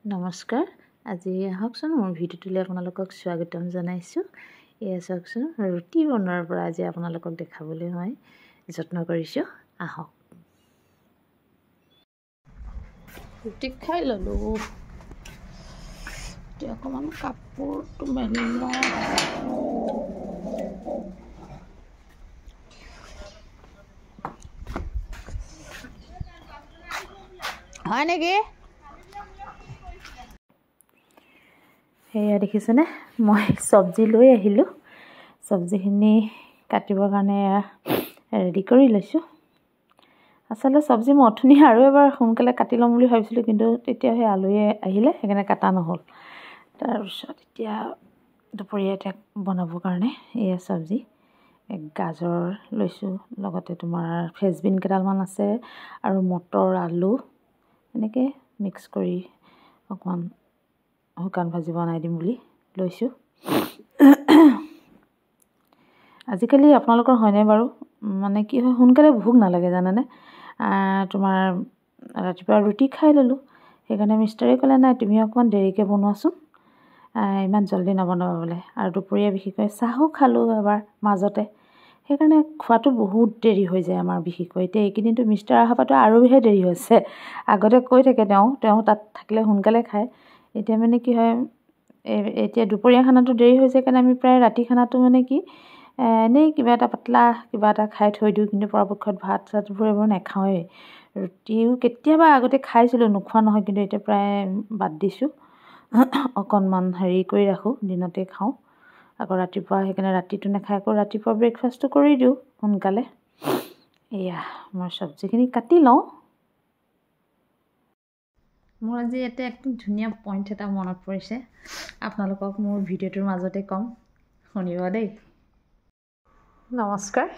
নমস্কাৰ আজি আহকচোন মোৰ ভিডিঅ'টোলৈ আপোনালোকক স্বাগতম জনাইছোঁ। এয়া চাওকচোন ৰুটি বনোৱাৰ পৰা আজি আপোনালোকক দেখাবলৈ মই যত্ন কৰিছোঁ। আহক ৰুটি খাই ল'লোঁ। এতিয়া অকণমান কাপোৰটো মেলি লওঁ। হয় নেকি? সেয়া দেখিছেনে, মই চব্জি লৈ আহিলোঁ। চব্জিখিনি কাটিবৰ কাৰণে ৰেডি কৰি লৈছোঁ। আচলতে চব্জি মই অথনি আৰু এবাৰ সোনকালে কাটি ল'ম বুলি ভাবিছিলোঁ, কিন্তু তেতিয়া সেই আলহী আহিলে সেইকাৰণে কাটা নহ'ল। তাৰপিছত এতিয়া দুপৰীয়া এতিয়া বনাবৰ কাৰণে এয়া চব্জি গাজৰ লৈছোঁ, লগতে তোমাৰ ফ্ৰেঞ্চবিন কেইডালমান আছে আৰু মটৰ আলু এনেকৈ মিক্স কৰি অকণমান শুকান ভাজি বনাই দিম বুলি লৈছোঁ। আজিকালি আপোনালোকৰ হয়নে বাৰু, মানে কি হয় সোনকালে ভোক নালাগে জানেনে। তোমাৰ ৰাতিপুৱা ৰুটি খাই ল'লোঁ, সেইকাৰণে মিষ্টাৰে ক'লে নাই তুমি অকণমান দেৰিকৈ বনোৱাচোন, ইমান জল্দি নবনাবা বোলে। আৰু দুপৰীয়া বিশেষকৈ চাহো খালোঁ এবাৰ মাজতে, সেইকাৰণে খোৱাটো বহুত দেৰি হৈ যায় আমাৰ বিশেষকৈ। এতিয়া এইকেইদিনটো মিষ্টাৰ অহাৰ পৰাটো আৰুহে দেৰি হৈছে। আগতে কৈ থাকে তেওঁ তাত থাকিলে সোনকালে খায়। এতিয়া মানে কি হয়, এতিয়া দুপৰীয়া খানাটো দেৰি হৈছে কাৰণে আমি প্ৰায় ৰাতি খানাটো মানে কি এনেই কিবা এটা পাতলা কিবা এটা খাই থৈ দিওঁ, কিন্তু পৰাপক্ষত ভাত চাতবোৰ এইবোৰ নাখাওঁৱেই। ৰুটিও কেতিয়াবা আগতে খাইছিলোঁ, নোখোৱা নহয়, কিন্তু এতিয়া প্ৰায় বাদ দিছোঁ। অকণমান হেৰি কৰি ৰাখোঁ, দিনতে খাওঁ, আকৌ ৰাতিপুৱা সেইকাৰণে ৰাতিটো নাখায়, আকৌ ৰাতিপুৱা ব্ৰেকফাষ্টটো কৰি দিওঁ সোনকালে। এয়া মই চব্জিখিনি কাটি লওঁ। মোৰ আজি ইয়াতে একদম ধুনীয়া পইণ্ট এটা মনত পৰিছে, আপোনালোকক মোৰ ভিডিঅ'টোৰ মাজতে ক'ম, শুনিব দেই। নমস্কাৰ।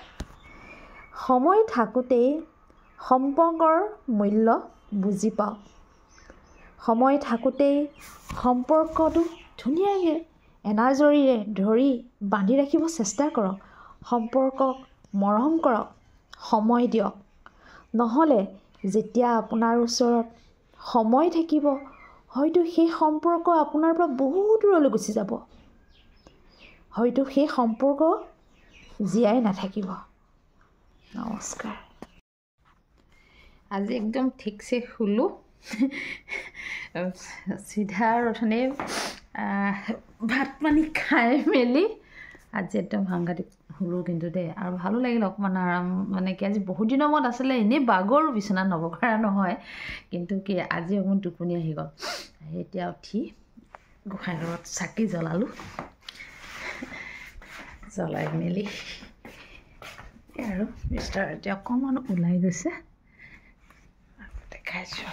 সময় থাকোঁতেই সম্পৰ্কৰ মূল্য বুজি পাওঁ। সময় থাকোঁতেই সম্পৰ্কটো ধুনীয়াকৈ এনাজৰীৰে ধৰি বান্ধি ৰাখিব চেষ্টা কৰক। সম্পৰ্কক মৰম কৰক, সময় দিয়ক। নহ'লে যেতিয়া আপোনাৰ ওচৰত সময় থাকিব, হয়তো সেই সম্পৰ্ক আপোনাৰ পৰা বহুত দূৰলৈ গুচি যাব, হয়তো সেই সম্পৰ্ক জীয়াই নাথাকিব। নমস্কাৰ। আজি একদম ঠিকছে শুলোঁ। চিধা অথনি ভাত পানী খাই মেলি আজি একদম সাংঘাতিক শুলোঁ কিন্তু দেই, আৰু ভালো লাগিল অকণমান আৰাম, মানে কি আজি বহুত দিনৰ মূৰত আছিলে এনেই বাগৰো বিচনাত নবগৰা নহয়, কিন্তু কি আজি অকণমান টোপনি আহি গ'ল। এতিয়া উঠি গোঁসাই ঘৰত চাকি জ্বলালোঁ, জ্বলাই মেলি আৰু মিষ্টাৰ এতিয়া অকণমান ওলাই গৈছে, দেখাইছোঁ।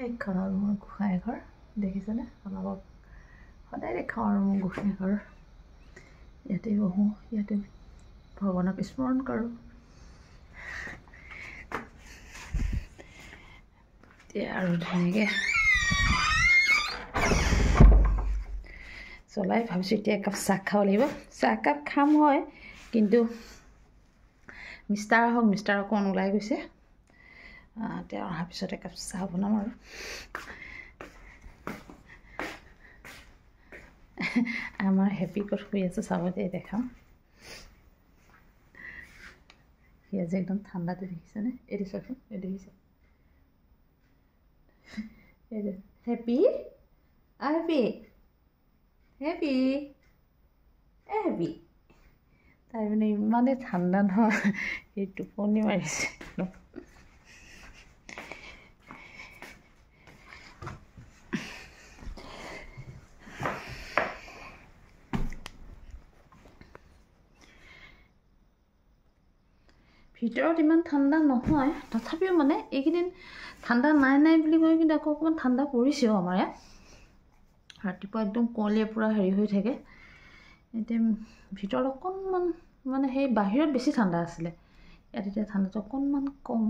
এইখন আৰু মোৰ গোঁসাই ঘৰ দেখিছেনে, আপোনালোকক সদায় দেখাওঁ আৰু মোৰ গোঁসাই ঘৰ। ইয়াতে বহোঁ, ইয়াতে ভগৱানক স্মৰণ কৰোঁ। এতিয়া আৰু ধুনীয়াকৈ জ্বলাই ভাবিছোঁ এতিয়া একাপ চাহ খাব লাগিব। চাহকাপ খাম হয়, কিন্তু মিষ্টাৰ আহক, মিষ্টাৰ অকণ ওলাই গৈছে, তেওঁ অহাৰ পিছত একাপ চাহ বনাম আৰু। আমাৰ হেপী ক'ত শুই আছে চাব দেই, দেখাম। সি আজি একদম ঠাণ্ডাটো দেখিছেনে, এইটো চাওকচোন, এইটো দেখিছে, এইটো হেপী হেপী হেপী হেপী। তাই মানে ইমানেই ঠাণ্ডা নহয়, সি টোপনি মাৰিছে। ভিতৰত ইমান ঠাণ্ডা নহয়, তথাপিও মানে এইকেইদিন ঠাণ্ডা নাই বুলি কয়, কিন্তু আকৌ অকণমান ঠাণ্ডা পৰিছেও আমাৰ ইয়াত। ৰাতিপুৱা একদম কুঁৱলীয়ে পূৰা হেৰি হৈ থাকে, এতিয়া ভিতৰত অকণমান মানে সেই বাহিৰত বেছি ঠাণ্ডা আছিলে, ইয়াত এতিয়া ঠাণ্ডাটো অকণমান কম।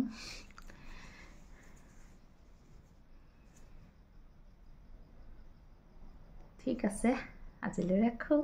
ঠিক আছে, আজিলৈ ৰাখোঁ।